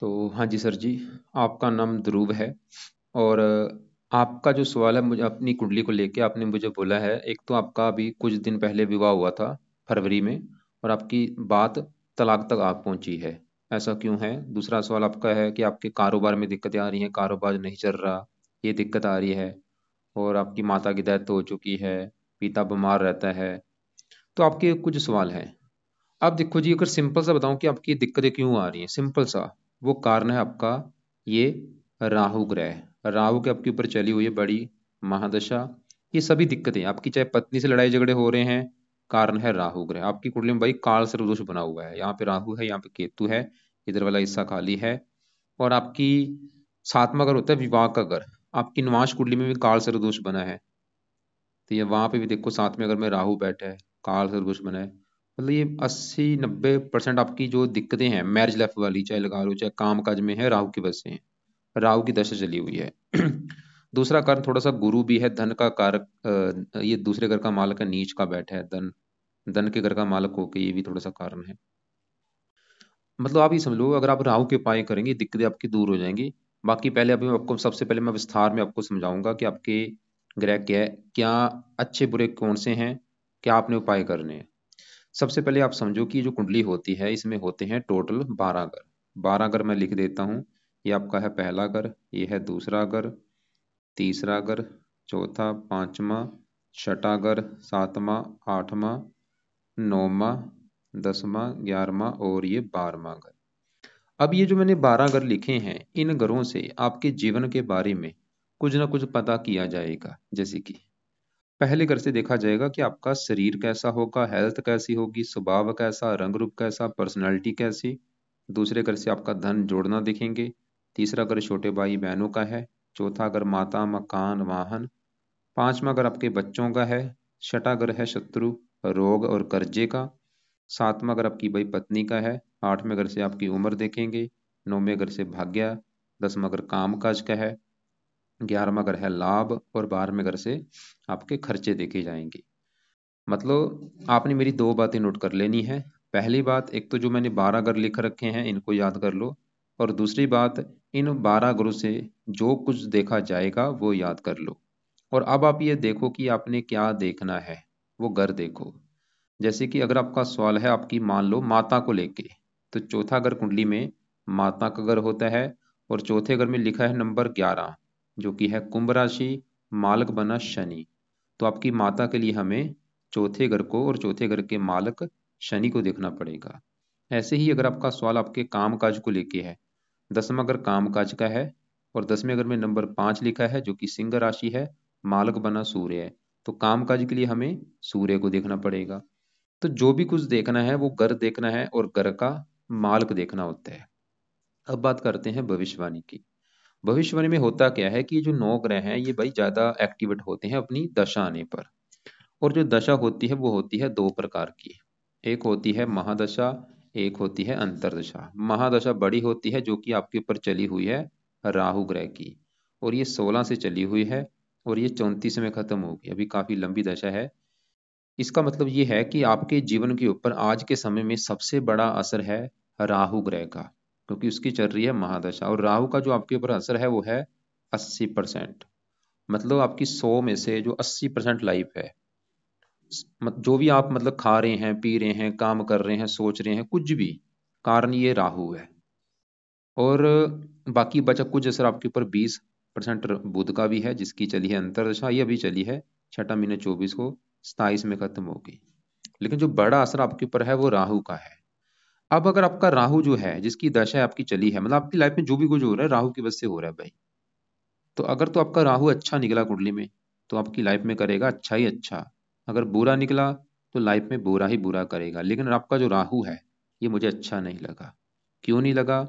तो हाँ जी सर जी, आपका नाम ध्रुव है। और आपका जो सवाल है मुझे अपनी कुंडली को लेके आपने मुझे बोला है। एक तो आपका अभी कुछ दिन पहले विवाह हुआ था, फरवरी में, और आपकी बात तलाक तक आ पहुंची है। ऐसा क्यों है? दूसरा सवाल आपका है कि आपके कारोबार में दिक्कतें आ रही हैं, कारोबार नहीं चल रहा, ये दिक्कत आ रही है। और आपकी माता की डेथ हो चुकी है, पिता बीमार रहता है। तो आपके कुछ सवाल हैं। अब देखो जी, अगर सिंपल सा बताऊं कि आपकी दिक्कतें क्यों आ रही हैं, सिंपल सा वो कारण है आपका ये राहु ग्रह। राहु के आपके ऊपर चली हुई है बड़ी महादशा। ये सभी दिक्कतें आपकी, चाहे पत्नी से लड़ाई झगड़े हो रहे हैं, कारण है राहु ग्रह। आपकी कुंडली में भाई काल सर्वदोष बना हुआ है। यहाँ पे राहु है, यहाँ पे केतु है, इधर वाला हिस्सा खाली है। और आपकी सातवां घर होता है विवाह का घर। आपकी निवास कुंडली में भी काल सर्वदोष बना है। तो ये वहां पे भी देखो, सातवें अगर में राहु बैठा है, काल सर्वदोष बना है। मतलब ये 80-90% आपकी जो दिक्कतें हैं मैरिज लाइफ वाली, चाहे लगा लो चाहे काम काज में, है राहु की वजह से हैं। राहु की दशा चली हुई है। दूसरा कारण थोड़ा सा गुरु भी है, धन का कारक। ये दूसरे घर का मालक है, नीच का बैठा है, धन धन के घर का मालक होकर, ये भी थोड़ा सा कारण है। मतलब आप ये समझ लो, अगर आप राहु के उपाय करेंगे दिक्कतें आपकी दूर हो जाएंगी। बाकी पहले अभी मैं आपको, सबसे पहले मैं विस्तार में आपको समझाऊंगा कि आपके ग्रह क्या है, क्या अच्छे बुरे कौन से हैं, क्या आपने उपाय करने हैं। सबसे पहले आप समझो कि जो कुंडली होती है इसमें होते हैं टोटल 12 घर। 12 घर मैं लिख देता हूँ। ये आपका है पहला घर, ये है दूसरा घर, तीसरा घर, चौथा, पांचवा, छठा घर, सातवां, आठवां, नौवां, 10वां, 11वां और ये 12वां घर। अब ये जो मैंने 12 घर लिखे हैं, इन घरों से आपके जीवन के बारे में कुछ ना कुछ पता किया जाएगा। जैसे कि पहले घर से देखा जाएगा कि आपका शरीर कैसा होगा, हेल्थ कैसी होगी, स्वभाव कैसा, रंग रूप कैसा, पर्सनैलिटी कैसी। दूसरे घर से आपका धन जोड़ना देखेंगे। तीसरा घर छोटे भाई बहनों का है। चौथा घर माता, मकान, वाहन। पांचवा घर आपके बच्चों का है। छठा घर है शत्रु, रोग और कर्जे का। सातवां घर आपकी भाई पत्नी का है। आठवें घर से आपकी उम्र देखेंगे। नौवें घर से भाग्य। 10वां घर काम काज का है। 11वां घर है लाभ। और 12वें घर से आपके खर्चे देखे जाएंगे। मतलब आपने मेरी दो बातें नोट कर लेनी है। पहली बात, एक तो जो मैंने 12 घर लिख रखे हैं इनको याद कर लो। और दूसरी बात, इन 12 घरों से जो कुछ देखा जाएगा वो याद कर लो। और अब आप ये देखो कि आपने क्या देखना है, वो घर देखो। जैसे कि अगर आपका सवाल है आपकी, मान लो माता को लेके, तो चौथा घर कुंडली में माता का घर होता है। और चौथे घर में लिखा है नंबर 11, जो कि है कुंभ राशि, मालक बना शनि। तो आपकी माता के लिए हमें चौथे घर को और चौथे घर के मालक शनि को देखना पड़ेगा। ऐसे ही अगर आपका सवाल आपके काम काज को लेके है, 10वां घर काम काज का है, और 10वें घर में नंबर 5 लिखा है जो कि सिंह राशि है, मालक बना सूर्य है। तो काम काज के लिए हमें सूर्य को देखना पड़ेगा। तो जो भी कुछ देखना है वो घर देखना है और घर का मालक देखना होता है। अब बात करते हैं भविष्यवाणी की। भविष्यवाणी में होता क्या है कि जो 9 ग्रह हैं ये भाई ज्यादा एक्टिवेट होते हैं अपनी दशा आने पर। और जो दशा होती है वो होती है दो प्रकार की। एक होती है महादशा, एक होती है अंतरदशा। महादशा बड़ी होती है जो कि आपके ऊपर चली हुई है राहु ग्रह की, और ये 16 से चली हुई है, और ये 34 में खत्म होगी। अभी काफी लंबी दशा है। इसका मतलब ये है कि आपके जीवन के ऊपर आज के समय में सबसे बड़ा असर है राहु ग्रह का, क्योंकि उसकी चल रही है महादशा। और राहु का जो आपके ऊपर असर है वो है 80%। मतलब आपकी 100 में से जो 80% लाइफ है, जो भी आप मतलब खा रहे हैं, पी रहे हैं, काम कर रहे हैं, सोच रहे हैं, कुछ भी, कारण ये राहु है। और बाकी बचा कुछ असर आपके ऊपर 20% बुध का भी है, जिसकी चली है अंतरदशा, ये अभी चली है, छठा महीने 24 को, 27 में खत्म होगी। लेकिन जो बड़ा असर आपके ऊपर है वो राहु का है। अब अगर आपका राहु जो है, जिसकी दशा आपकी चली है, मतलब आपकी लाइफ में जो भी कुछ हो रहा है राहु की वजह से हो रहा है भाई। तो अगर तो आपका राहु अच्छा निकला कुंडली में, तो आपकी लाइफ में करेगा अच्छा ही अच्छा। अगर बुरा निकला तो लाइफ में बुरा ही बुरा करेगा। लेकिन आपका जो राहु है ये मुझे अच्छा नहीं लगा। क्यों नहीं लगा?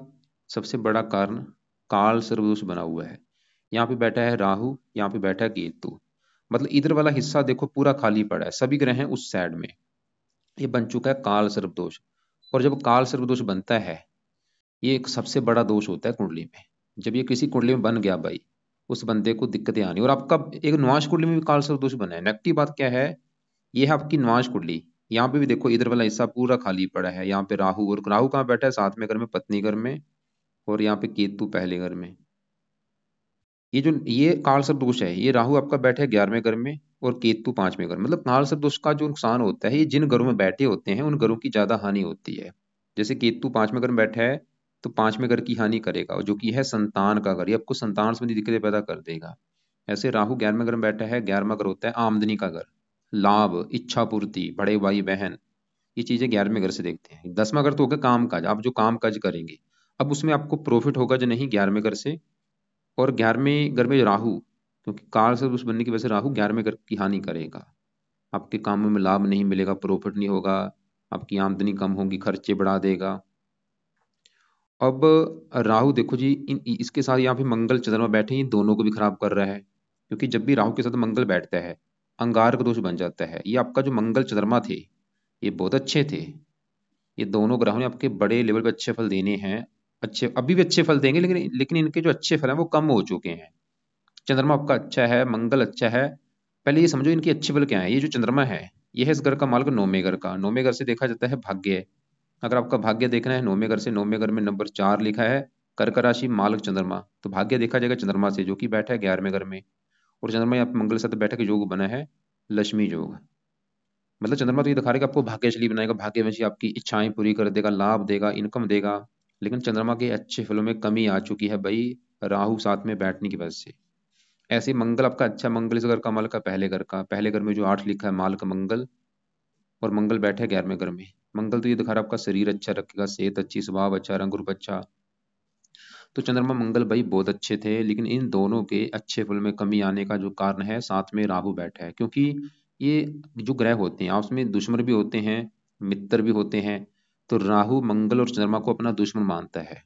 सबसे बड़ा कारण, काल सर्वदोष बना हुआ है। यहाँ पे बैठा है राहु, यहाँ पे बैठा है केतु। मतलब इधर वाला हिस्सा देखो पूरा खाली पड़ा है, सभी ग्रह हैं उस साइड में। ये बन चुका है काल सर्पदोष। और जब काल सर्पदोष बनता है, ये एक सबसे बड़ा दोष होता है कुंडली में। जब ये किसी कुंडली में बन गया भाई, उस बंदे को दिक्कतें आनी। और आपका एक नुआश कुंडली में भी काल सर्पदोष बना है। नेगेटिव बात क्या है, ये है आपकी नुआश कुंडली। यहाँ पे भी देखो इधर वाला हिस्सा पूरा खाली पड़ा है। यहाँ पे राहु, और राहु कहाँ बैठा है? साथ में घर में, पत्नी घर में। और यहाँ पे केतु पहले घर में। ये काल सर्प दोष है, ये राहु आपका बैठा है 11वें घर में और केतु 5वें घर। मतलब काल सर्प दोष का जो नुकसान होता है, ये जिन घरों में बैठे होते हैं उन घरों की ज्यादा हानि होती है। जैसे केतु 5वें घर में बैठा है तो 5वें घर की हानि करेगा, जो कि है संतान का घर, ये आपको संतान संबंधी दिक्कतें पैदा कर देगा। ऐसे राहु 11वें घर में बैठा है, 11वां घर होता है आमदनी का घर, लाभ, इच्छा पूर्ति, बड़े भाई बहन, ये चीजें 11वें घर से देखते हैं। 10वां घर तो होगा काम काज, आप जो काम काज करेंगे, अब उसमें आपको प्रॉफिट होगा जो नहीं 11वें घर से। और 11वें घर में राहु, क्योंकि काल से उस बनने की वजह से राहु 11वें घर की हानि करेगा, आपके कामों में लाभ नहीं मिलेगा, प्रॉफिट नहीं होगा, आपकी आमदनी कम होगी, खर्चे बढ़ा देगा। अब राहु देखो जी, इसके साथ यहाँ पे मंगल चंद्रमा बैठे हैं, ये दोनों को भी खराब कर रहा है, क्योंकि जब भी राहु के साथ मंगल बैठता है अंगारक दोष बन जाता है। ये आपका जो मंगल चंद्रमा थे ये बहुत अच्छे थे, ये दोनों ग्रहों ने आपके बड़े लेवल पे अच्छे फल देने हैं, अच्छे अभी भी अच्छे फल देंगे, लेकिन इनके जो अच्छे फल हैं वो कम हो चुके हैं। चंद्रमा आपका अच्छा है, मंगल अच्छा है। पहले ये समझो इनकी अच्छी बल क्या है। ये जो चंद्रमा है ये है इस घर का मालिक 9वें घर का। 9वें घर से देखा जाता है भाग्य। अगर आपका भाग्य देखना है 9वें घर से, 9वें घर में नंबर 4 लिखा है, कर्क राशि मालक चंद्रमा, तो भाग्य देखा जाएगा चंद्रमा से, जो कि बैठा है 11वें घर में। और चंद्रमा यहाँ पे मंगल के साथ बैठक योग बना है लक्ष्मी योग। मतलब चंद्रमा तो ये दिखा रहा है कि आपको भाग्यशाली बनाएगा, भाग्यवंशी, आपकी इच्छाएं पूरी कर देगा, लाभ देगा, इनकम देगा। लेकिन चंद्रमा के अच्छे फलों में कमी आ चुकी है भाई, राहु साथ में बैठने की वजह से। ऐसे मंगल आपका अच्छा, मंगल इस घर का माल का पहले घर का, पहले घर में जो 8 लिखा है माल का मंगल, और मंगल बैठे 11वें घर में। मंगल तो ये दिखा रहा है आपका शरीर अच्छा रखेगा, सेहत अच्छी, स्वभाव अच्छा, रंग रूप अच्छा। तो चंद्रमा मंगल भाई बहुत अच्छे थे, लेकिन इन दोनों के अच्छे फल में कमी आने का जो कारण है, साथ में राहु बैठा है। क्योंकि ये जो ग्रह होते हैं आपस में दुश्मन भी होते हैं, मित्र भी होते हैं। तो राहु मंगल और चंद्रमा को अपना दुश्मन मानता है।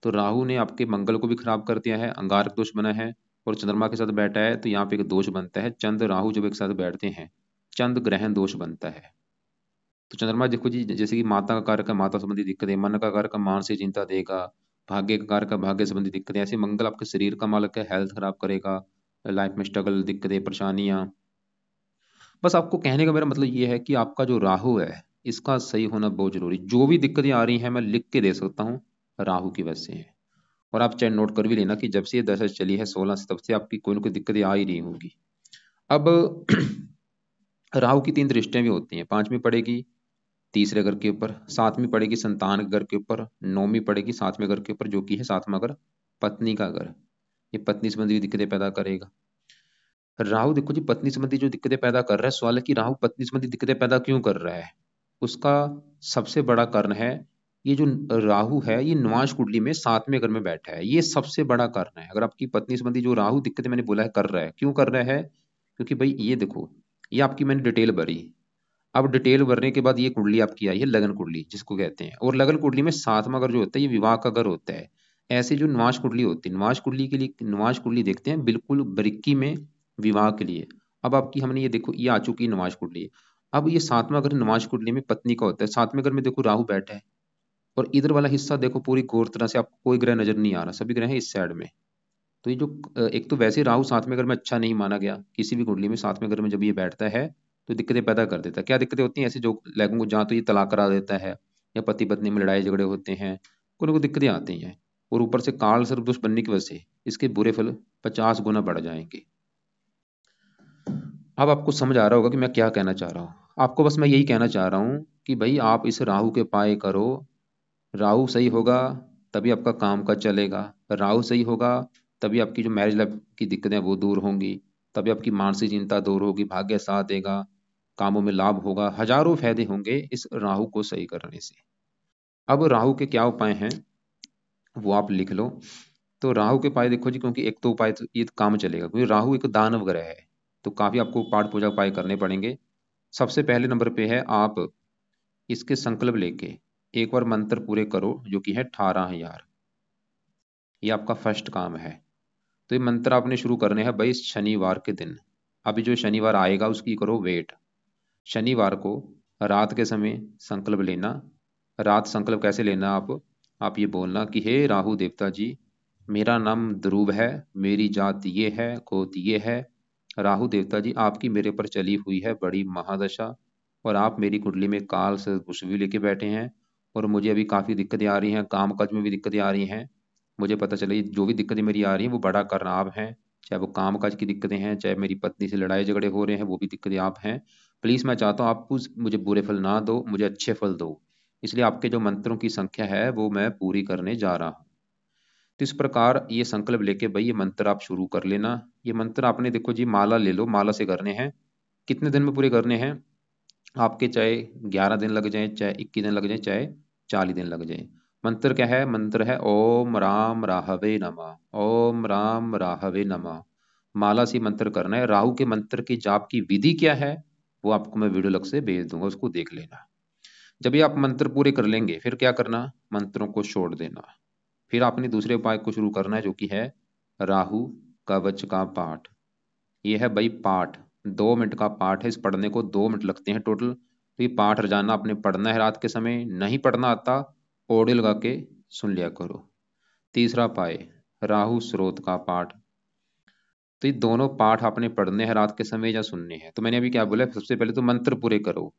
तो राहु ने आपके मंगल को भी खराब कर दिया है, अंगारक दोष बना है। और चंद्रमा के साथ बैठा है तो यहाँ पे एक दोष बनता है, चंद्र राहु जब एक साथ बैठते हैं चंद्र ग्रहण दोष बनता है। तो चंद्रमा देखो जी, जैसे कि माता का कारक है, माता संबंधी दिक्कतें, मन का कारक है, मानसिक चिंता देगा, भाग्य का कारक है, भाग्य संबंधी दिक्कतें। ऐसे मंगल आपके शरीर का मालक है, हेल्थ खराब करेगा, लाइफ में स्ट्रगल, दिक्कतें, परेशानियां। बस आपको कहने का मेरा मतलब ये है कि आपका जो राहु है इसका सही होना बहुत जरूरी। जो भी दिक्कतें आ रही हैं मैं लिख के दे सकता हूँ, राहु की वजह से है। और आप चाहे नोट कर भी लेना कि जब से ये दशा चली है 16 से, तब से आपकी कोई ना कोई दिक्कतें आ ही रही होंगी। अब राहु की 3 दृष्टियां भी होती हैं। 5वीं पड़ेगी तीसरे घर के ऊपर, 7वीं पड़ेगी संतान के घर के ऊपर, 9वीं पड़ेगी 7वें घर के ऊपर, जो कि है 7वां घर पत्नी का घर। ये पत्नी संबंधी दिक्कतें पैदा करेगा। राहु देखो जी, पत्नी संबंधी जो दिक्कतें पैदा कर रहा है, सवाल है कि राहु पत्नी संबंधी दिक्कतें पैदा क्यों कर रहा है। उसका सबसे बड़ा कारण है, ये जो राहु है ये निवास कुंडली में 7वें घर में बैठा है, ये सबसे बड़ा कारण है। अगर आपकी पत्नी संबंधी जो राहु दिक्कतें मैंने बोला है कर रहा है, क्यों कर रहा है, क्योंकि भाई ये देखो, ये आपकी मैंने डिटेल भरी। अब डिटेल भरने के बाद ये कुंडली आपकी आई है लगन कुंडली जिसको कहते हैं, और लगन कुंडली में 7वां घर जो होता है ये विवाह का घर होता है। ऐसे जो निवास कुंडली होती है, निवास कुंडली के लिए निवास कुंडली देखते हैं बिल्कुल बारीकी में विवाह के लिए। अब आपकी हमने ये देखो ये आ चुकी है निवास कुंडली। अब ये 7वां घर निवास कुंडली में पत्नी का होता है, 7वें घर में देखो राहु बैठा है। और इधर वाला हिस्सा देखो पूरी गौर तरह से, आपको कोई ग्रह नजर नहीं आ रहा, सभी ग्रह हैं इस साइड में। तो ये जो एक तो वैसे राहु 7वें घर में अच्छा नहीं माना गया किसी भी कुंडली में, 7वें घर में जब ये बैठता है तो दिक्कतें पैदा कर देता है। क्या दिक्कतें होती हैं ऐसे जो लोगों को, जहाँ तो ये तलाक करा देता है या पति पत्नी में लड़ाई झगड़े होते हैं, कोई ना कोई दिक्कतें आती हैं। और ऊपर से काल सर्पदोष बनने की वजह से इसके बुरे फल 50 गुना बढ़ जाएंगे। अब आपको समझ आ रहा होगा कि मैं क्या कहना चाह रहा हूँ। आपको बस मैं यही कहना चाह रहा हूँ कि भाई आप इस राहु के पाए करो। राहु सही होगा तभी आपका काम काज चलेगा, राहु सही होगा तभी आपकी जो मैरिज लाइफ की दिक्कतें हैं वो दूर होंगी, तभी आपकी मानसिक चिंता दूर होगी, भाग्य साथ देगा, कामों में लाभ होगा, हजारों फायदे होंगे इस राहु को सही करने से। अब राहु के क्या उपाय हैं वो आप लिख लो। तो राहु के उपाय देखो जी, क्योंकि एक तो उपाय तो ये काम चलेगा, क्योंकि राहु एक दानव ग्रह है, तो काफी आपको पाठ पूजा उपाय करने पड़ेंगे। सबसे पहले नंबर पे है आप इसके संकल्प लेके एक बार मंत्र पूरे करो, जो कि है 18,000। ये आपका फर्स्ट काम है। तो ये मंत्र आपने शुरू करने हैं भाई इस शनिवार के दिन। अभी जो शनिवार आएगा उसकी करो वेट। शनिवार को रात के समय संकल्प लेना। रात संकल्प कैसे लेना, आप ये बोलना कि हे राहु देवता जी, मेरा नाम ध्रुव है, मेरी जात ये है, गोत्र ये है। राहु देवता जी, आपकी मेरे पर चली हुई है बड़ी महादशा, और आप मेरी कुंडली में काल से कुछ भी लेके बैठे हैं, और मुझे अभी काफी दिक्कतें आ रही हैं, काम काज में भी दिक्कतें आ रही हैं। मुझे पता चले जो भी दिक्कतें मेरी आ रही हैं वो बड़ा कारण आप हैं, चाहे वो काम काज की दिक्कतें हैं, चाहे मेरी पत्नी से लड़ाई झगड़े हो रहे हैं, वो भी दिक्कतें आप हैं। प्लीज़ मैं चाहता हूँ आप मुझे बुरे फल ना दो, मुझे अच्छे फल दो। इसलिए आपके जो मंत्रों की संख्या है वो मैं पूरी करने जा रहा हूँ। तो इस प्रकार ये संकल्प लेके भाई ये मंत्र आप शुरू कर लेना। ये मंत्र आपने देखो जी माला ले लो, माला से करने हैं। कितने दिन में पूरे करने हैं? आपके चाहे 11 दिन लग जाए, चाहे 21 दिन लग जाए, चाहे 40 दिन लग जाए। मंत्र क्या है? मंत्र है ओम राम राहवे नमः, ओम राम राहवे नमः। माला से मंत्र करना है। राहु के मंत्र की जाप की विधि क्या है वो आपको मैं वीडियो लग से भेज दूंगा, उसको देख लेना। जब ये आप मंत्र पूरे कर लेंगे फिर क्या करना? मंत्रों को छोड़ देना। फिर आपने दूसरे उपाय को शुरू करना है जो कि है राहु कवच का पाठ। ये है भाई पाठ, 2 मिनट का पाठ है। इस पढ़ने को 2 मिनट लगते हैं टोटल। तो ये पाठ रोजाना आपने पढ़ना है रात के समय। नहीं पढ़ना आता, ऑडियो लगा के सुन लिया करो। तीसरा उपाय राहु स्रोत का पाठ। तो ये दोनों पाठ आपने पढ़ने हैं रात के समय या सुनने हैं। तो मैंने अभी क्या बोला, सबसे पहले तो मंत्र पूरे करो।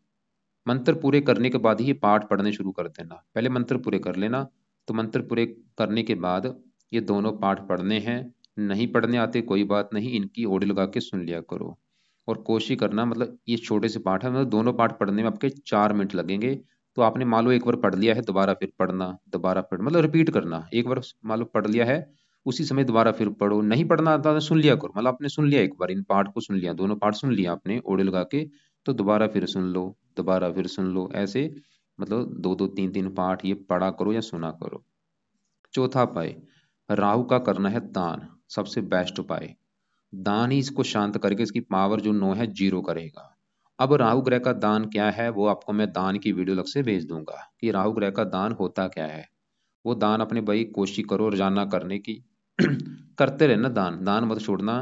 मंत्र पूरे करने के बाद ही ये पाठ पढ़ने शुरू कर देना। पहले मंत्र पूरे कर लेना। तो मंत्र पूरे करने के बाद ये दोनों पाठ पढ़ने हैं। नहीं पढ़ने आते कोई बात नहीं, इनकी ऑडियो लगा के सुन लिया करो। और कोशिश करना, मतलब ये छोटे से पाठ है, मतलब दोनों पाठ पढ़ने में आपके 4 मिनट लगेंगे। तो आपने मान लो एक बार पढ़ लिया है, दोबारा फिर पढ़ना, दोबारा पढ़, मतलब रिपीट करना। एक बार मान लो पढ़ लिया है, उसी समय दोबारा फिर पढ़ो। नहीं पढ़ना आता तो सुन लिया करो, मतलब आपने सुन लिया एक बार, इन पाठ को सुन लिया, दोनों पाठ सुन लिया आपने ऑडियो लगा के, तो दोबारा फिर सुन लो, दोबारा फिर सुन लो, ऐसे मतलब दो दो तीन तीन पाठ ये पढ़ा करो या सुना करो। चौथा उपाय राहु का करना है दान। सबसे बेस्ट उपाय दान ही इसको शांत करके इसकी पावर जो 9 है जीरो करेगा। अब राहु ग्रह का दान क्या है वो आपको मैं दान की वीडियो लग से भेज दूंगा कि राहु ग्रह का दान होता क्या है। वो दान अपने भाई कोशिश करो रोजाना करने की। करते रहना दान, दान मत छोड़ना।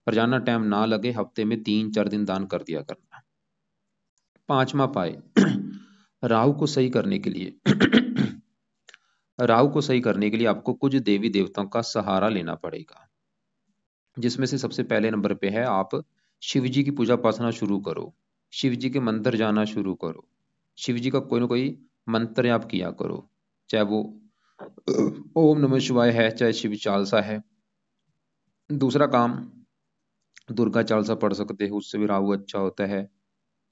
रोजाना टाइम ना लगे, हफ्ते में 3-4 दिन दान कर दिया करना। पांचवा पाए राहु को सही करने के लिए राहु को सही करने के लिए आपको कुछ देवी देवताओं का सहारा लेना पड़ेगा। जिसमें से सबसे पहले नंबर पे है आप शिव जी की पूजा उपासना शुरू करो। शिव जी के मंदिर जाना शुरू करो। शिव जी का कोई ना कोई मंत्र आप किया करो, चाहे वो ओम नमः शिवाय है, चाहे शिव चालसा है। दूसरा काम दुर्गा चालीसा पढ़ सकते हो, उससे भी राहु अच्छा होता है।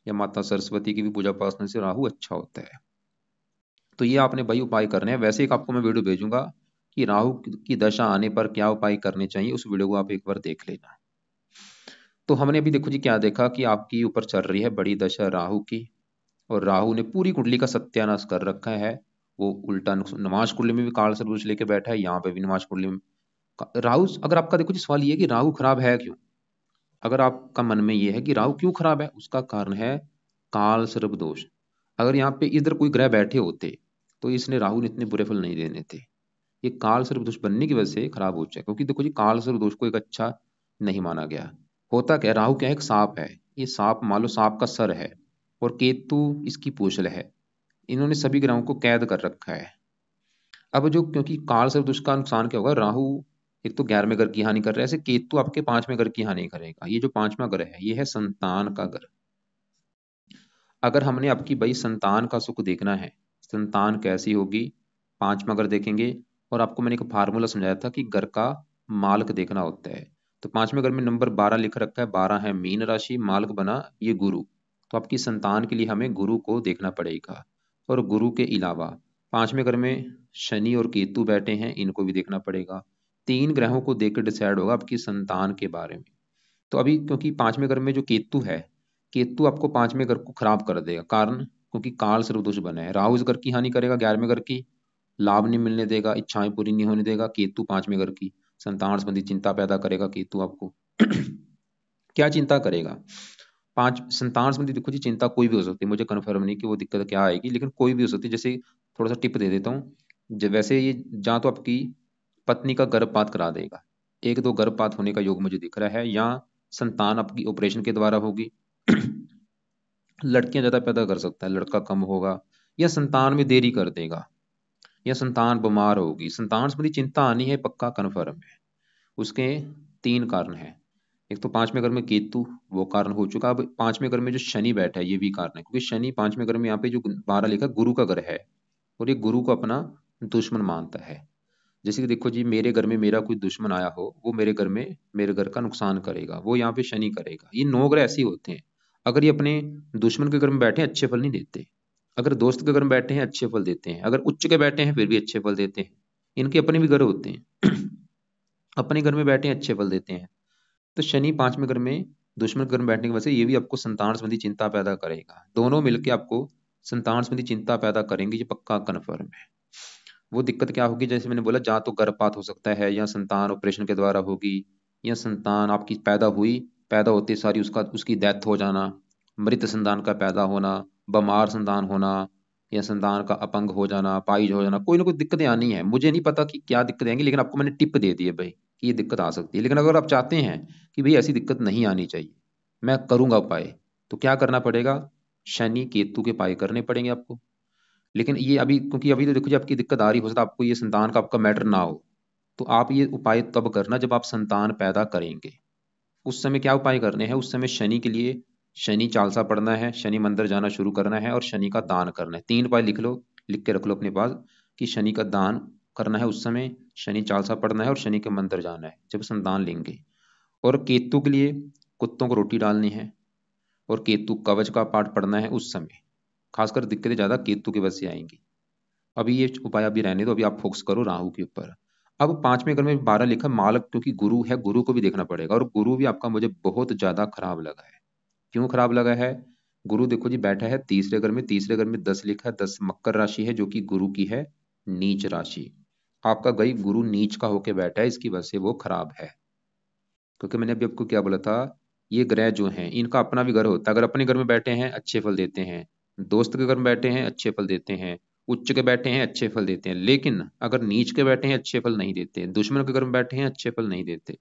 या माता सरस्वती की भी पूजा उपासना से राहु अच्छा होता है। तो ये आपने भाई उपाय करने हैं। वैसे एक आपको मैं वीडियो भेजूंगा कि राहु की दशा आने पर क्या उपाय करने चाहिए, उस वीडियो को आप एक बार देख लेना। तो हमने अभी देखो जी क्या देखा कि आपकी ऊपर चल रही है बड़ी दशा राहु की, और राहु ने पूरी कुंडली का सत्यानाश कर रखा है। वो उल्टा नमाज कुंडली में भी काल सर्वदोष लेके बैठा है, यहाँ पे भी नमाज कुंडली में राहु। अगर आपका देखो जी सवाल ये है कि राहु खराब है क्यों, अगर आपका मन में ये है कि राहु क्यों खराब है, उसका कारण है काल सर्प दोष। अगर यहाँ पे इधर कोई ग्रह बैठे होते तो इसने राहु ने इतने बुरे फल नहीं देने थे। ये काल सर्प दोष बनने की वजह से खराब हो जाए, क्योंकि देखो जी काल सर्प दोष को एक अच्छा नहीं माना गया। होता क्या, राहु क्या है, एक सांप है। ये सांप मान लो सांप का सर है और केतु इसकी पूंछल है। इन्होंने सभी ग्रहों को कैद कर रखा है। अब जो क्योंकि काल सर्प दोष का नुकसान क्या होगा, राहु एक तो 11वें घर की हानि कर रहा है, ऐसे केतु आपके 5वें घर की हानि करेगा। ये जो 5वां घर है ये है संतान का घर। अगर हमने आपकी भाई संतान का सुख देखना है, संतान कैसी होगी, 5वां घर देखेंगे। और आपको मैंने एक फार्मूला समझाया था कि घर का मालक देखना होता है। तो 5वें घर में नंबर 12 लिख रखा है, 12 है मीन राशि, मालक बना ये गुरु। तो आपकी संतान के लिए हमें गुरु को देखना पड़ेगा। और गुरु के अलावा 5वें घर में शनि और केतु बैठे हैं, इनको भी देखना पड़ेगा। 3 ग्रहों को देखकर डिसाइड होगा आपकी संतान के बारे में। तो अभी क्योंकि 5वें घर में जो केतु है, केतु आपको 5वें घर को खराब कर देगा। कारण क्योंकि काल सर्वदोष बना है। राहु इस घर की हानि करेगा, 11वें घर की लाभ नहीं मिलने देगा, इच्छाएं पूरी नहीं होने देगा। केतु 5वें घर की संतान संबंधी चिंता पैदा करेगा केतु आपको। क्या चिंता करेगा? पांच संतान संबंधी देखो जी चिंता कोई भी हो सकती है, मुझे कन्फर्म नहीं कि वो दिक्कत क्या आएगी, लेकिन कोई भी हो सकती है। जैसे थोड़ा सा टिप दे देता हूँ, जब वैसे ये जहाँ तो आपकी पत्नी का गर्भपात करा देगा, 1-2 गर्भपात होने का योग मुझे दिख रहा है, या संतान आपकी ऑपरेशन के द्वारा होगी। लड़कियां ज्यादा पैदा कर सकता है, लड़का कम होगा, या संतान में देरी कर देगा, या संतान बीमार होगी। संतान संबंधी चिंता आनी है, पक्का कन्फर्म है। उसके 3 कारण हैं। एक तो 5वें घर में केतु, वो कारण हो चुका। अब 5वें घर में जो शनि बैठा है ये भी कारण है, क्योंकि शनि 5वें घर में यहाँ पे जो 12 लिखा गुरु का घर है, और ये गुरु को अपना दुश्मन मानता है। जैसे कि देखो जी, मेरे घर में मेरा कोई दुश्मन आया हो, वो मेरे घर में मेरे घर का नुकसान करेगा, वो यहाँ पे शनि करेगा। ये 9 ग्रह ऐसे ही होते हैं। अगर ये अपने दुश्मन के घर में बैठे हैं, अच्छे फल नहीं देते। अगर दोस्त के घर में बैठे हैं, अच्छे फल देते हैं। अगर उच्च के बैठे हैं, फिर भी अच्छे फल देते हैं। इनके अपने भी घर होते हैं। अपने घर में बैठे हैं, अच्छे फल देते हैं। तो शनि 5वें घर में दुश्मन के घर में बैठने की वजह से ये भी आपको संतान संबंधी चिंता पैदा करेगा। दोनों मिलके आपको संतान संबंधी चिंता पैदा करेंगे, ये पक्का कन्फर्म है। वो दिक्कत क्या होगी, जैसे मैंने बोला, जहाँ तो गर्भपात हो सकता है, या संतान ऑपरेशन के द्वारा होगी, या संतान आपकी पैदा हुई, पैदा होते सारी उसकी डेथ हो जाना, मृत संतान का पैदा होना, बीमार संतान होना, या संतान का अपंग हो जाना, पाइज हो जाना, कोई ना कोई दिक्कतें आनी है। मुझे नहीं पता कि क्या दिक्कतें आएंगी, लेकिन आपको मैंने टिप दे दी है भाई कि ये दिक्कत आ सकती है। लेकिन अगर आप चाहते हैं कि भाई ऐसी दिक्कत नहीं आनी चाहिए, मैं करूंगा उपाय, तो क्या करना पड़ेगा? शनि केतु के उपाय करने पड़ेंगे आपको। लेकिन ये अभी, क्योंकि अभी तो देखो जी आपकी दिक्कत आ रही, हो सकता है आपको ये संतान का आपका मैटर ना हो, तो आप ये उपाय तब करना जब आप संतान पैदा करेंगे। उस समय क्या उपाय करने हैं? उस समय शनि के लिए शनि चालसा पढ़ना है, शनि मंदिर जाना शुरू करना है, और शनि का दान करना है। 3 उपाय लिख लो, लिख के रख लो अपने पास, कि शनि का दान करना है उस समय, शनि चालसा पढ़ना है, और शनि के मंदिर जाना है जब संतान लेंगे। और केतु के लिए कुत्तों को रोटी डालनी है, और केतु कवच का पाठ पढ़ना है उस समय। खासकर दिक्कतें ज्यादा केतु की वजह से आएंगी। अभी ये उपाय अभी रहने दो, अभी आप फोकस करो राहु के ऊपर। अब 5वें घर में 12 लिखा मालक, क्योंकि गुरु है, गुरु को भी देखना पड़ेगा, और गुरु भी आपका मुझे बहुत ज्यादा खराब लगा है। क्यों खराब लगा है? गुरु देखो जी बैठा है तीसरे घर में, तीसरे घर में 10 लिखा है, 10 मकर राशि है, जो कि गुरु की है नीच राशि। आपका गई गुरु नीच का होके बैठा है, इसकी वजह से वो खराब है। क्योंकि मैंने अभी आपको क्या बोला था, ये ग्रह जो हैं इनका अपना भी घर होता है। अगर अपने घर में बैठे हैं, अच्छे फल देते हैं। दोस्त के घर में बैठे हैं, अच्छे फल देते हैं। उच्च के बैठे हैं, अच्छे फल देते हैं। लेकिन अगर नीच के बैठे हैं, अच्छे फल नहीं देते। दुश्मन के घर में बैठे हैं, अच्छे फल नहीं देते।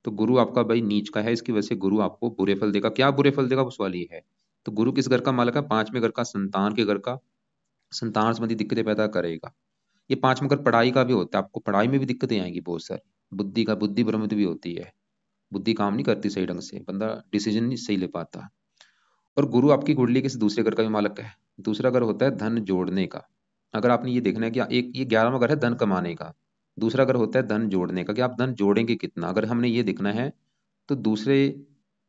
तो गुरु आपका भाई नीच का है, इसकी वजह से गुरु आपको बुरे फल देगा। क्या बुरे फल देगा, वो सवाल ये है। तो गुरु किस घर का मालक है? 5वें घर का, संतान के घर का। संतान संबंधी दिक्कतें पैदा करेगा। ये 5वां घर पढ़ाई का भी होता है, आपको पढ़ाई में भी दिक्कतें आएंगी बहुत सारी। बुद्धि भ्रमित भी होती है, बुद्धि काम नहीं करती सही ढंग से, बंदा डिसीजन नहीं सही ले पाता। और गुरु आपकी कुंडली के दूसरे घर का भी मालक है। दूसरा घर होता है धन जोड़ने का। अगर आपने ये देखना है कि एक ये 11वां घर है धन कमाने का, दूसरा घर होता है धन जोड़ने का, कि आप धन जोड़ेंगे कितना। अगर हमने ये देखना है, तो दूसरे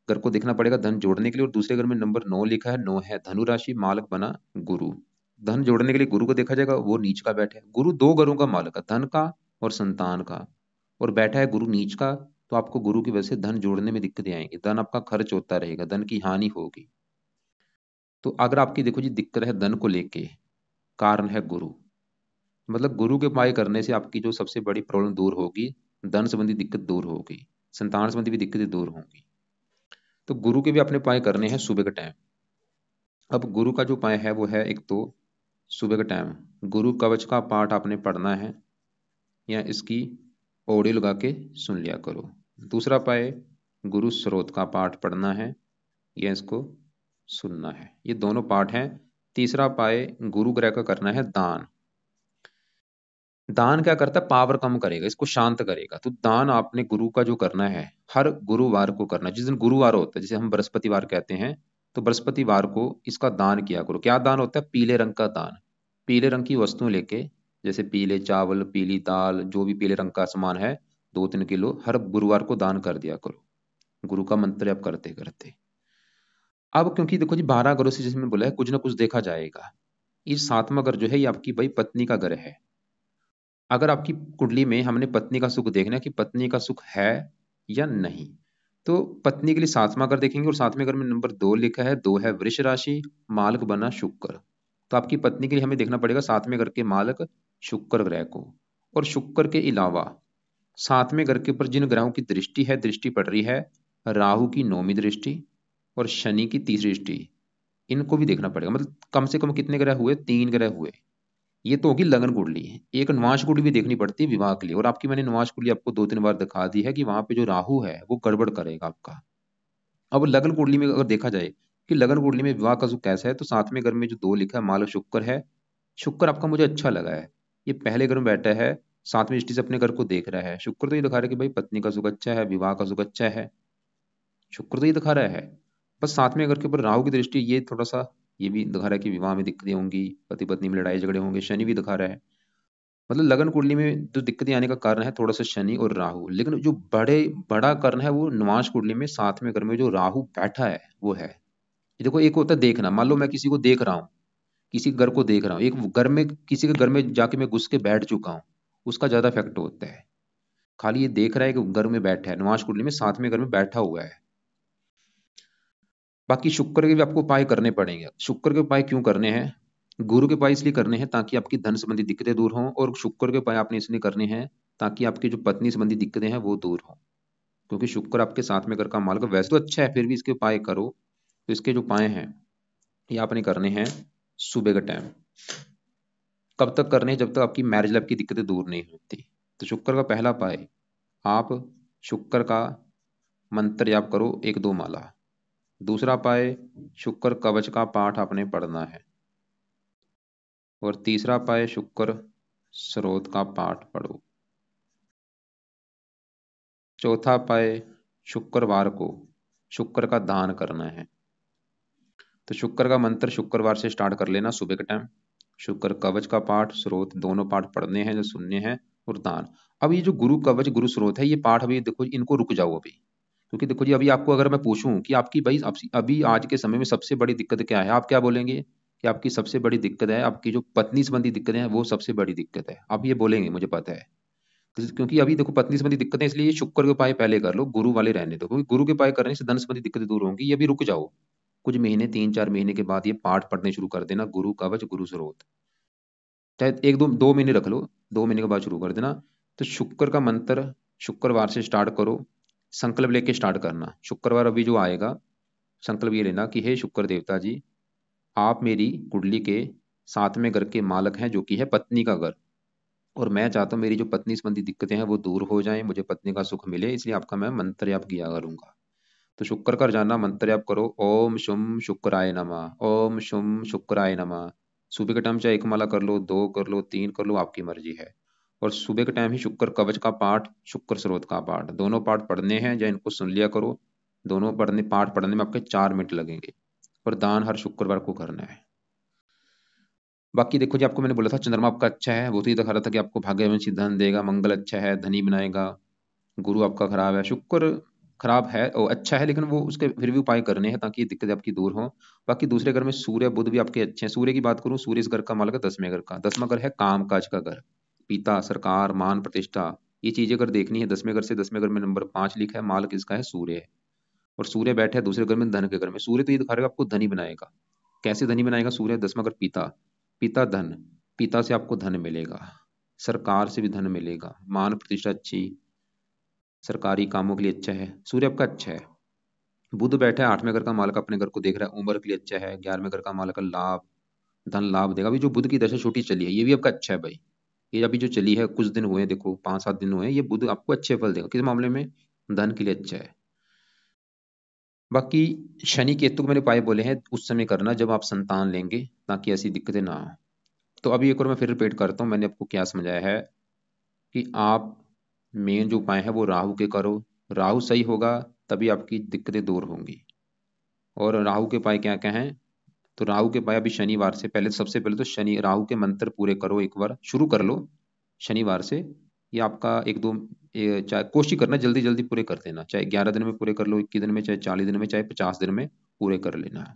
घर को देखना पड़ेगा धन जोड़ने के लिए। और दूसरे घर में नंबर 9 लिखा है, 9 है धनु राशि, मालक बना गुरु। धन जोड़ने के लिए गुरु को देखा जाएगा, वो नीच का बैठा है। गुरु 2 घरों का मालक है, धन का और संतान का, और बैठा है गुरु नीच का। तो आपको गुरु की वजह से धन जोड़ने में दिक्कतें आएंगी, धन आपका खर्च होता रहेगा, धन की हानि होगी। तो अगर आपकी देखो जी दिक्कत है धन को लेके, कारण है गुरु। मतलब गुरु के उपाय करने से आपकी जो सबसे बड़ी प्रॉब्लम दूर होगी, धन संबंधी दिक्कत दूर होगी, संतान संबंधी भी दिक्कतें दूर होंगी। तो गुरु के भी अपने उपाय करने हैं सुबह के टाइम। अब गुरु का जो उपाय है वो है, एक तो सुबह के टाइम गुरु कवच का पाठ आपने पढ़ना है, या इसकी ऑडियो लगा के सुन लिया करो। दूसरा उपाय, गुरु स्रोत का पाठ पढ़ना है, या इसको सुनना है। ये दोनों पाठ हैं। तीसरा उपाय, गुरु ग्रह का करना है दान। दान क्या करता है? पावर कम करेगा, इसको शांत करेगा। तो दान आपने गुरु का जो करना है, हर गुरुवार को करना है। जिस दिन गुरुवार होता है, जिसे हम बृहस्पतिवार कहते हैं, तो बृहस्पतिवार को इसका दान किया करो। क्या दान होता है? पीले रंग का दान। पीले रंग की वस्तु लेके, जैसे पीले चावल, पीली दाल, जो भी पीले रंग का सामान है, 2-3 किलो हर गुरुवार को दान कर दिया करो, गुरु का मंत्र आप करते करते। अब क्योंकि देखो जी 12 घरों से, जैसे मैंने बोला है, कुछ ना कुछ देखा जाएगा। ये 7वां घर जो है, ये आपकी भाई पत्नी का घर है। अगर आपकी कुंडली में हमने पत्नी का सुख देखना है कि पत्नी का सुख है या नहीं, तो पत्नी के लिए 7वां घर देखेंगे। और 7वें घर में नंबर 2 लिखा है, 2 है वृष राशि, मालक बना शुक्र। तो आपकी पत्नी के लिए हमें देखना पड़ेगा 7वें घर के मालक शुक्र ग्रह को। और शुक्र के अलावा 7वें घर के ऊपर जिन ग्रहों की दृष्टि है, दृष्टि पड़ रही है, राहु की 9वीं दृष्टि और शनि की तीसरी दृष्टि, इनको भी देखना पड़ेगा। मतलब कम से कम कितने ग्रह हुए? 3 ग्रह हुए। ये तो होगी लगन कुंडली। एक निवास कुंडली भी देखनी पड़ती है विवाह के लिए, और आपकी मैंने निवास कुंडली आपको 2-3 बार दिखा दी है कि वहां पे जो राहु है वो गड़बड़ करेगा आपका। अब लगन कुंडली में अगर देखा जाए कि लगन कुंडली में विवाह का सुख कैसा है, तो 7वें घर में जो 2 लिखा है, मालक शुक्र है। शुक्र आपका मुझे अच्छा लगा है। ये पहले घर में बैठा है, 7वीं दृष्टि से अपने घर को देख रहा है। शुक्र तो ये दिखा रहा है कि भाई पत्नी का सुख अच्छा है, विवाह का सुख अच्छा है। शुक्र तो ये दिखा रहा है। बस 7वें घर के ऊपर राहु की दृष्टि, ये थोड़ा सा ये भी दिखा रहा है कि विवाह में दिक्कतें होंगी, पति पत्नी में लड़ाई झगड़े होंगे। शनि भी दिखा रहा है। मतलब लगन कुंडली में जो दिक्कतें आने का कारण है थोड़ा सा शनि और राहु, लेकिन जो बड़ा कारण है वो निवास कुंडली में 7वें घर में जो राहु बैठा है वो है। ये देखो, एक होता है देखना, मान लो मैं किसी को देख रहा हूँ, किसी घर को देख रहा हूँ, एक घर में किसी के घर में जाके मैं घुस के बैठ चुका हूँ, उसका ज्यादा इफेक्ट होता है। खाली ये देख रहा है कि घर में बैठा है, निवास कुंडली में 7वें घर में बैठा हुआ है। बाकी शुक्र के भी आपको उपाय करने पड़ेंगे। शुक्र के उपाय क्यों करने हैं? गुरु के उपाय इसलिए करने हैं ताकि आपकी धन संबंधी दिक्कतें दूर हों, और शुक्र के उपाय आपने इसलिए करने हैं ताकि आपकी जो पत्नी संबंधी दिक्कतें हैं वो दूर हों, क्योंकि शुक्र आपके साथ में घर का मालिक है। वैसे तो अच्छा है, फिर भी इसके उपाय करो। तो इसके जो उपाय हैं ये आपने करने हैं सुबह के टाइम। कब तक करने हैं? जब तक आपकी मैरिज लाइफ की दिक्कतें दूर नहीं होती। तो शुक्र का पहला उपाय, आप शुक्र का मंत्र जाप करो 1-2 माला। दूसरा उपाय, शुक्र कवच का पाठ आपने पढ़ना है। और तीसरा उपाय, शुक्र स्रोत का पाठ पढ़ो। चौथा उपाय, शुक्रवार को शुक्र का दान करना है। तो शुक्र का मंत्र शुक्रवार से स्टार्ट कर लेना सुबह के टाइम। शुक्र कवच का पाठ स्रोत दोनों पाठ पढ़ने हैं जो सुनने हैं, और दान। अब ये जो गुरु कवच गुरु स्रोत है, ये पाठ अभी देखो, इनको रुक जाओ अभी, क्योंकि देखो जी, अभी आपको अगर मैं पूछूं कि आपकी भाई अभी आज के समय में सबसे बड़ी दिक्कत क्या है, आप क्या बोलेंगे? कि आपकी सबसे बड़ी दिक्कत है आपकी जो पत्नी संबंधी दिक्कतें हैं, वो सबसे बड़ी दिक्कत है, आप ये बोलेंगे, मुझे पता है। क्योंकि अभी देखो पत्नी संबंधी दिक्कतें, इसलिए ये शुक्र के उपाय पहले कर लो, गुरु वाले रहने दो, क्योंकि गुरु के उपाय करने से धन संबंधी दिक्कतें दूर होंगी। ये अभी रुक जाओ कुछ महीने, 3-4 महीने के बाद ये पाठ पढ़ने शुरू कर देना, गुरु कवच गुरु स्रोत। चाहे 1-2 महीने रख लो, 2 महीने के बाद शुरू कर देना। तो शुक्र का मंत्र शुक्रवार से स्टार्ट करो। संकल्प लेके स्टार्ट करना, शुक्रवार अभी जो आएगा, संकल्प ये लेना कि हे शुक्र देवता जी, आप मेरी कुंडली के 7वें घर के मालक हैं, जो कि है पत्नी का घर, और मैं चाहता हूँ मेरी जो पत्नी संबंधी दिक्कतें हैं वो दूर हो जाएं, मुझे पत्नी का सुख मिले, इसलिए आपका मैं मंत्र जाप किया करूंगा। तो शुक्र का रोजाना मंत्र जाप करो, ओम शुम शुक्राय नमः, ओम शुम शुक्राय नमः। सुबह के टाइम चाहे 1 माला कर लो, 2 कर लो, 3 कर लो, आपकी मर्जी है। और सुबह के टाइम ही शुक्र कवच का पाठ, शुक्र स्रोत का पाठ, दोनों पाठ पढ़ने हैं, या इनको सुन लिया करो। दोनों पाठ पढ़ने में आपके 4 मिनट लगेंगे। और दान हर शुक्रवार को करना है। बाकी देखो जी, आपको मैंने बोला था चंद्रमा आपका अच्छा है, वो तो ये दिखा रहा था कि आपको भाग्य में धन देगा, मंगल अच्छा है, धनी बनाएगा। गुरु आपका खराब है, शुक्र खराब है और अच्छा है, लेकिन वो उसके फिर भी उपाय करने हैं ताकि ये दिक्कत आपकी दूर हो। बाकी दूसरे घर में सूर्य बुध भी आपके अच्छे हैं। सूर्य की बात करूं, सूर्य इस घर का मालिक है 10वें घर का। 10वां घर है काम काज का घर, पिता, सरकार, मान प्रतिष्ठा, ये चीजें अगर देखनी है 10वें घर से। 10वें घर में नंबर 5 लिखा है, मालिक इसका है सूर्य है। और सूर्य बैठे है दूसरे घर में धन के घर में। सूर्य तो ये दिखा रहा है आपको धनी बनाएगा। कैसे धनी बनाएगा सूर्य? 10वां घर पिता, पिता धन, पिता से आपको धन मिलेगा, सरकार से भी धन मिलेगा, मान प्रतिष्ठा अच्छी, सरकारी कामों के लिए अच्छा है। सूर्य आपका अच्छा है। बुध बैठा है 8वें घर का मालिक, अपने घर को देख रहा है, उम्र के लिए अच्छा है। 11वें घर का मालिक का लाभ, धन लाभ देगा। अभी जो बुध की दशा छोटी चली है, ये भी आपका अच्छा है भाई। ये अभी जो चली है, कुछ दिन हुए हैं, देखो 5-7 दिन हुए हैं, ये बुध आपको अच्छे फल देगा। किस मामले में? धन के लिए अच्छा है। बाकी शनि केतु को मैंने उपाय बोले हैं उस समय करना जब आप संतान लेंगे, ताकि ऐसी दिक्कतें ना हो। तो अभी एक और मैं फिर रिपीट करता हूँ, मैंने आपको क्या समझाया है कि आप मेन जो उपाय है वो राहु के करो। राहु सही होगा तभी आपकी दिक्कतें दूर होंगी। और राहु के उपाय क्या क्या हैं? तो राहु के उपाय अभी शनिवार से पहले, सबसे पहले तो शनि राहु के मंत्र पूरे करो, एक बार शुरू कर लो शनिवार से। ये आपका एक दो चाहे कोशिश करना जल्दी जल्दी पूरे कर देना, चाहे 11 दिन में पूरे कर लो, 21 दिन में, चाहे 40 दिन में, चाहे 50 दिन में पूरे कर लेना है।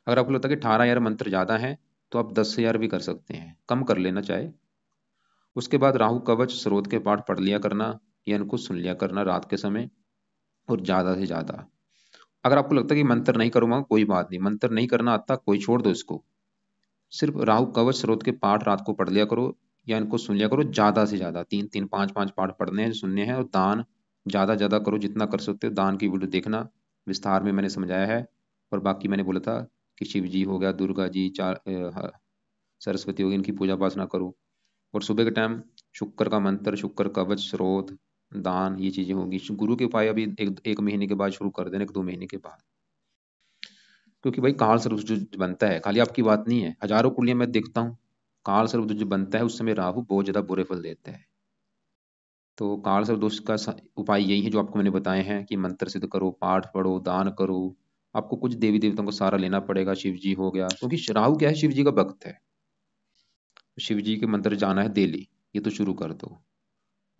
अगर आपको लगता है कि 18,000 मंत्र ज्यादा है तो आप 10,000 भी कर सकते हैं, कम कर लेना चाहे। उसके बाद राहु कवच स्रोत के पाठ पढ़ लिया करना, या इनको सुन लिया करना रात के समय, और ज्यादा से ज्यादा। अगर आपको लगता है कि मंत्र नहीं करूंगा, कोई बात नहीं, मंत्र नहीं करना आता कोई, छोड़ दो इसको। सिर्फ राहु कवच स्रोत के पाठ रात को पढ़ लिया करो, या इनको सुन लिया करो ज्यादा से ज्यादा। 3-3, 5-5 पाठ पढ़ने हैं, सुनने हैं। और दान ज्यादा ज्यादा करो, जितना कर सकते हो। दान की वीडियो देखना, विस्तार में मैंने समझाया है। और बाकी मैंने बोला था कि शिव जी हो गया, दुर्गा जी, सरस्वती होगी, इनकी पूजा उपासना करो। और सुबह के टाइम शुक्र का मंत्र, शुक्र कवच स्रोत, दान, ये चीजें होंगी। गुरु के उपाय अभी एक महीने के बाद शुरू कर देना, 1-2 महीने के बाद। क्योंकि भाई काल सर्प जो बनता है, खाली आपकी बात नहीं है, हजारों कुंडलियां मैं देखता हूँ, काल सर्प जो बनता है उस समय राहु बहुत ज्यादा बुरे फल देता है। तो काल सर्प दोष का उपाय यही है जो आपको मैंने बताए हैं कि मंत्र सिद्ध करो, पाठ पढ़ो, दान करो। आपको कुछ देवी देवताओं का सहारा लेना पड़ेगा, शिव जी हो गया, क्योंकि राहु क्या है, शिव जी का भक्त है। शिव जी के मंत्र जाना है डेली। ये तो शुरू कर दो।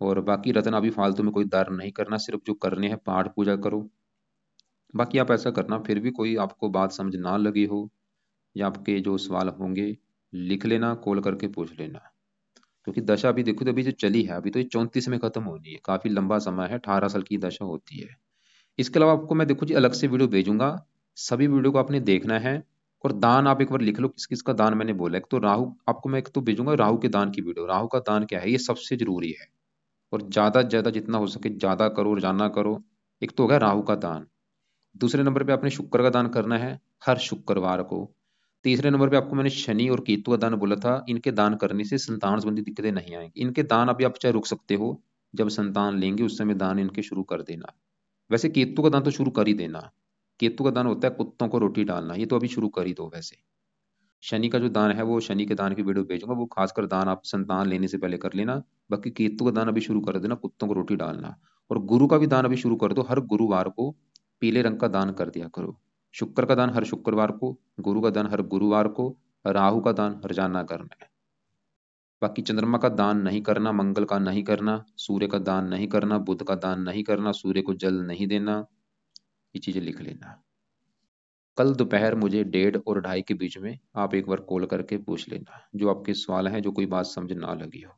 और बाकी रत्न अभी फालतू में कोई दान नहीं करना, सिर्फ जो करने हैं पाठ पूजा करो। बाकी आप ऐसा करना, फिर भी कोई आपको बात समझ ना लगी हो या आपके जो सवाल होंगे, लिख लेना, कॉल करके पूछ लेना। क्योंकि दशा अभी देखो तो अभी जो चली है, अभी तो ये 34 में खत्म होनी है, काफी लंबा समय है, 18 साल की दशा होती है। इसके अलावा आपको मैं देखो जी अलग से वीडियो भेजूंगा, सभी वीडियो को आपने देखना है। और दान आप एक बार लिख लो, किस किस का दान मैंने बोला है। एक तो राहु आपको मैं एक तो भेजूंगा, राहु के दान की वीडियो, राहु का दान क्या है ये सबसे जरूरी है। और ज्यादा से ज्यादा जितना हो सके ज्यादा करो, रोजाना करो। एक तो हो गया राहु का दान। दूसरे नंबर पे आपने शुक्र का दान करना है, हर शुक्रवार को। तीसरे नंबर पे आपको मैंने शनि और केतु का दान बोला था, इनके दान करने से संतान संबंधी दिक्कतें नहीं आएंगी। इनके दान अभी आप चाहे रुक सकते हो, जब संतान लेंगे उस समय दान इनके शुरू कर देना। वैसे केतु का दान तो शुरू कर ही देना। केतु का दान होता है कुत्तों को रोटी डालना, ये तो अभी शुरू कर ही दो। वैसे शनि का जो दान है, वो शनि के दान की वीडियो भेजूंगा, वो खासकर दान आप संतान लेने से पहले कर लेना। बाकी केतु का दान अभी शुरू कर देना, कुत्तों को रोटी डालना। और गुरु का भी दान अभी शुरू कर दो, हर गुरुवार को पीले रंग का दान कर दिया करो। शुक्र का दान हर शुक्रवार को, गुरु का दान हर गुरुवार को, राहु का दान रोजाना करना है। बाकी चंद्रमा का दान नहीं करना, मंगल का नहीं करना, सूर्य का दान नहीं करना, बुध का दान नहीं करना, सूर्य को जल नहीं देना। ये चीजें लिख लेना। कल दोपहर मुझे 1:30 और 2:30 के बीच में आप एक बार कॉल करके पूछ लेना, जो आपके सवाल हैं, जो कोई बात समझ ना लगी हो।